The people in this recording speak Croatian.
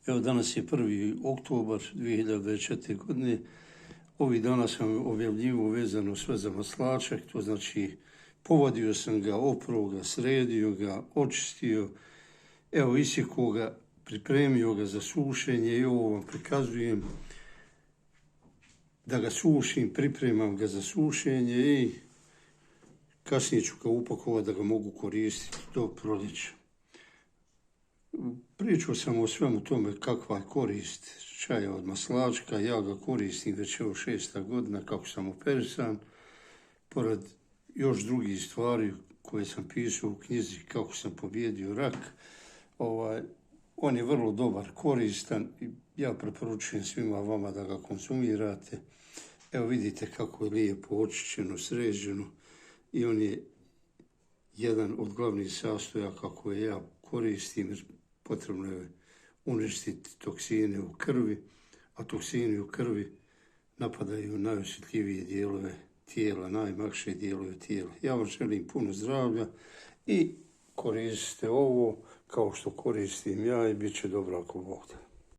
Evo danas je 1. oktobar 2024. godine. Ovih dana sam objavljivao vezano sve za maslačak, to znači povadio sam ga, oprao ga, sredio ga, očistio, evo isjekao ga, pripremio ga za sušenje i ovo vam prikazujem da ga sušim, pripremam ga za sušenje i kasnije ću ga upakovati da ga mogu koristiti do proljeća. Pričao sam o svemu tome kakva je korist čaja od maslačka, ja ga koristim već evo 6. godina kako sam operisan, pored još drugih stvari koje sam pisao u knjizi kako sam pobijedio rak. On je vrlo dobar, koristan i ja preporučujem svima vama da ga konzumirate. Evo vidite kako je lijepo očišćeno, sređeno i on je jedan od glavnih sastojaka koje ja koristim jer potrebno je uništiti toksine u krvi, a toksini u krvi napadaju najosjetljivije dijelove tijela, najmakše dijelove tijela. Ja vam želim puno zdravlja i koristite ovo kao što koristim ja i bit će dobro ako Bog da.